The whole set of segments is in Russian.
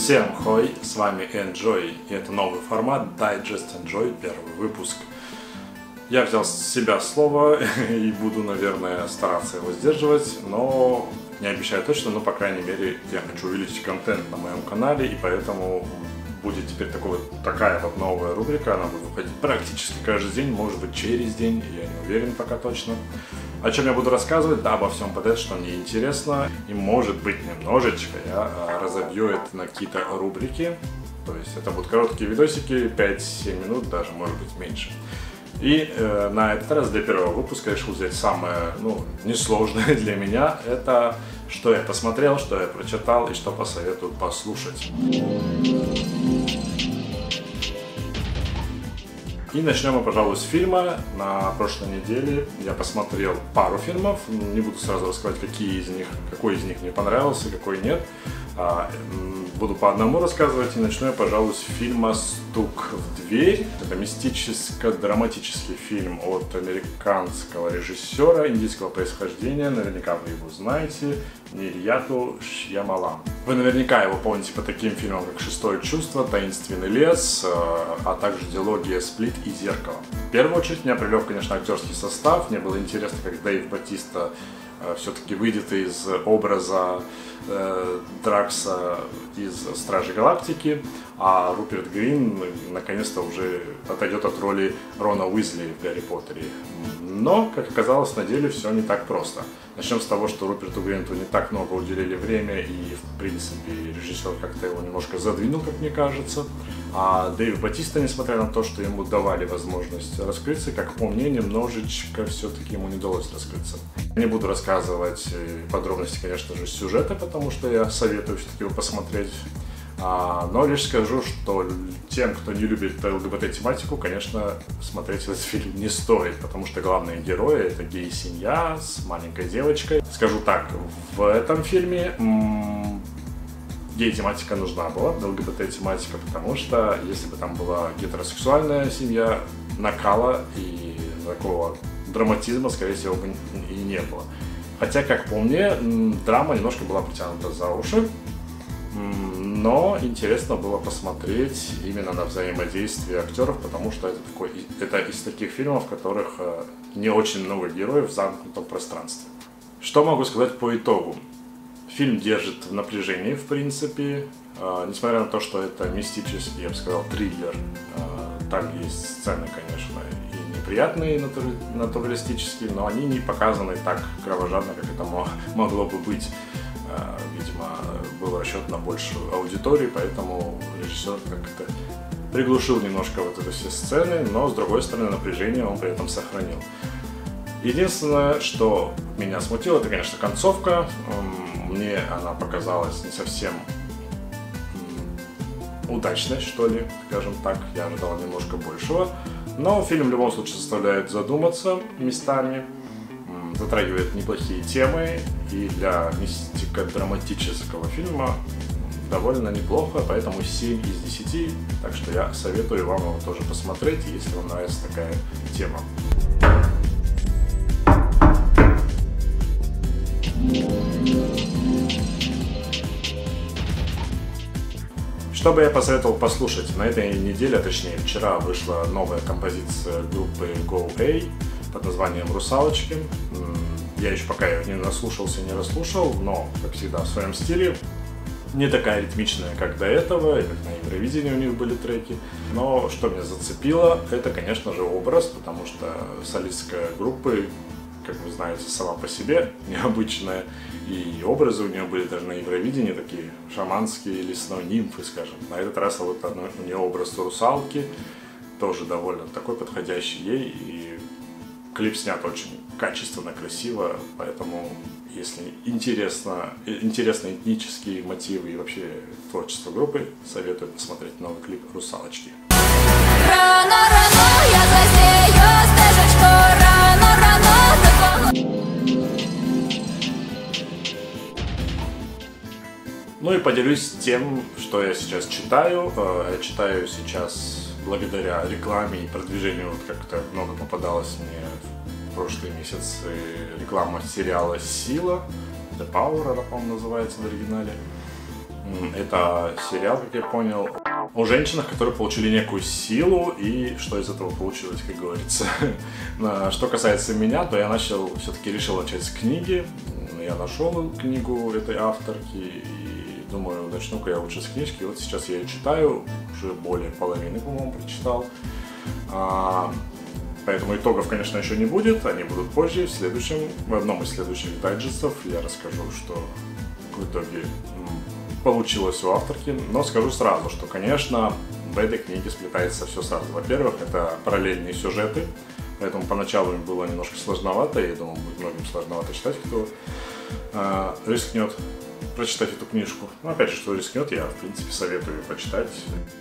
Всем хой, с вами Enjoy, и это новый формат Digest Enjoy, первый выпуск. Я взял с себя слово и буду, наверное, стараться его сдерживать, но не обещаю точно, но, по крайней мере, я хочу увеличить контент на моем канале, и поэтому будет теперь такая вот новая рубрика, она будет выходить практически каждый день, может быть через день, я не уверен пока точно. О чем я буду рассказывать? Да, обо всем подряд, что мне интересно, и может быть немножечко я разобью это на какие-то рубрики, то есть это будут короткие видосики, 5-7 минут, даже может быть меньше. И на этот раз для первого выпуска я решил взять самое, несложное для меня, это что я посмотрел, что я прочитал и что посоветую послушать. И начнем мы, пожалуй, с фильма. На прошлой неделе я посмотрел пару фильмов. Не буду сразу рассказывать, какой из них мне понравился, какой нет. Буду по одному рассказывать. И начну я, пожалуй, с фильма «Стук в дверь». Это мистическо-драматический фильм от американского режиссера индийского происхождения. Наверняка вы его знаете. Нирьяту Шьямалан. Вы наверняка его помните по таким фильмам, как «Шестое чувство», «Таинственный лес», а также дилогия «Сплит» и «Зеркало». В первую очередь меня привлек, конечно, актерский состав. Мне было интересно, как Дэйв Батиста все-таки выйдет из образа Дракса из «Стражей Галактики», а Руперт Грин наконец-то уже отойдет от роли Рона Уизли в «Гарри Поттере». Но, как оказалось, на деле все не так просто. Начнем с того, что Руперту Гринту не так много уделили время, и, в принципе, режиссер как-то его немножко задвинул, как мне кажется. А Дэйв Батиста, несмотря на то, что ему давали возможность раскрыться, как по мне, немножечко все-таки ему не удалось раскрыться. Не буду рассказывать подробности, конечно же, сюжета, потому что я советую все-таки его посмотреть. Но лишь скажу, что тем, кто не любит ЛГБТ-тематику, конечно, смотреть этот фильм не стоит, потому что главные герои — это гей-семья с маленькой девочкой. Скажу так, в этом фильме гей-тематика нужна была, ЛГБТ-тематика, потому что если бы там была гетеросексуальная семья, накала и такого драматизма, скорее всего, бы и не было. Хотя, как по мне, драма немножко была притянута за уши. Но интересно было посмотреть именно на взаимодействие актеров, потому что это из таких фильмов, в которых не очень много героев в замкнутом пространстве. Что могу сказать по итогу? Фильм держит в напряжении, в принципе, несмотря на то, что это мистический, я бы сказал, триллер. Там есть сцены, конечно, и неприятные, натуралистические, но они не показаны так кровожадно, как это могло бы быть. Видимо, был расчет на большую аудиторию, поэтому режиссер как-то приглушил немножко вот эти все сцены, но, с другой стороны, напряжение он при этом сохранил. Единственное, что меня смутило, это, конечно, концовка. Мне она показалась не совсем удачной, что ли, скажем так. Я ожидал немножко большего. Но фильм в любом случае заставляет задуматься местами. Затрагивает неплохие темы, и для мистико-драматического фильма довольно неплохо, поэтому 7 из 10, так что я советую вам его тоже посмотреть, если вам нравится такая тема. Что бы я посоветовал послушать? На этой неделе, а точнее вчера, вышла новая композиция группы Go-A под названием «Русалочки». Я еще пока ее не наслушался, не расслушал, но, как всегда, в своем стиле. Не такая ритмичная, как до этого, и как на Евровидении у них были треки. Но что меня зацепило, это, конечно же, образ, потому что солистка группы, как вы знаете, сама по себе необычная. И образы у нее были даже на Евровидении такие шаманские, лесной нимфы, скажем. На этот раз вот у нее образ русалки, тоже довольно такой подходящий ей. И клип снят очень качественно, красиво, поэтому, если интересны этнические мотивы и вообще творчество группы, советую посмотреть новый клип «Русалочки». Ну и поделюсь тем, что я сейчас читаю. Я читаю сейчас благодаря рекламе и продвижению, вот как-то много попадалось мне в прошлые месяцы реклама сериала «Сила», The Power, она, по-моему, называется в оригинале. Это сериал, как я понял, о женщинах, которые получили некую силу, и что из этого получилось, как говорится. Что касается меня, то я все-таки решил начать с книги. Я нашел книгу этой авторки, и думаю, начну-ка я лучше с книжки. Вот сейчас я ее читаю, уже более половины, по-моему, прочитал. Поэтому итогов, конечно, еще не будет, они будут позже, в одном из следующих дайджестов я расскажу, что в итоге получилось у авторки. Но скажу сразу, что, конечно, в этой книге сплетается все сразу. Во-первых, это параллельные сюжеты, поэтому поначалу им было немножко сложновато, и я думаю, будет многим сложновато читать, кто рискнет прочитать эту книжку. Но опять же, что рискнет, я, в принципе, советую почитать.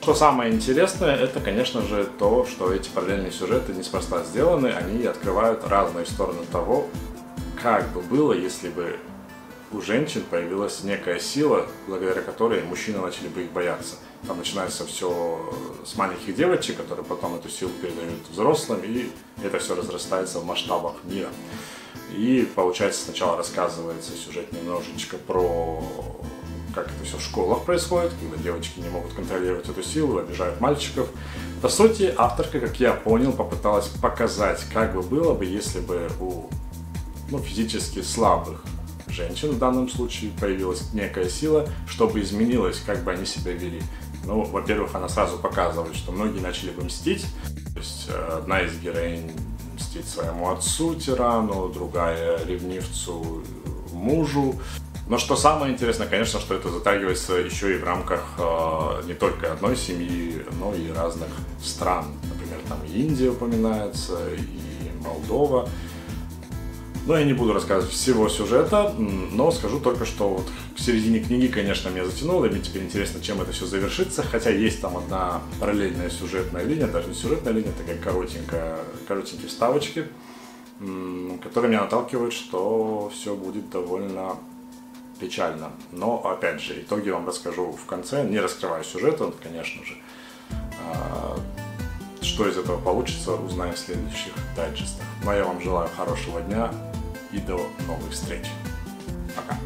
Что самое интересное, это, конечно же, то, что эти параллельные сюжеты неспроста сделаны, они открывают разные стороны того, как бы было, если бы у женщин появилась некая сила, благодаря которой мужчины начали бы их бояться. Там начинается все с маленьких девочек, которые потом эту силу передают взрослым, и это все разрастается в масштабах мира. И получается, сначала рассказывается сюжет немножечко про как это все в школах происходит, когда девочки не могут контролировать эту силу, обижают мальчиков. По сути, авторка, как я понял, попыталась показать, как бы было бы, если бы у физически слабых женщин в данном случае появилась некая сила, чтобы изменилось, как бы они себя вели. Ну, во-первых, она сразу показывает, что многие начали бы мстить. То есть одна из героинь мстит своему отцу, тирану, другая ревнивцу, мужу. Но что самое интересное, конечно, что это затрагивается еще и в рамках не только одной семьи, но и разных стран. Например, там и Индия упоминается, и Молдова. Но я не буду рассказывать всего сюжета, но скажу только, что вот к середине книги, конечно, меня затянуло, и мне теперь интересно, чем это все завершится, хотя есть там одна параллельная сюжетная линия, даже не сюжетная линия, такая коротенькие вставочки, которые меня наталкивают, что все будет довольно печально. Но, опять же, итоги вам расскажу в конце, не раскрывая сюжета, конечно же. Что из этого получится, узнаем в следующих дайджестах. Ну а я вам желаю хорошего дня и до новых встреч. Пока.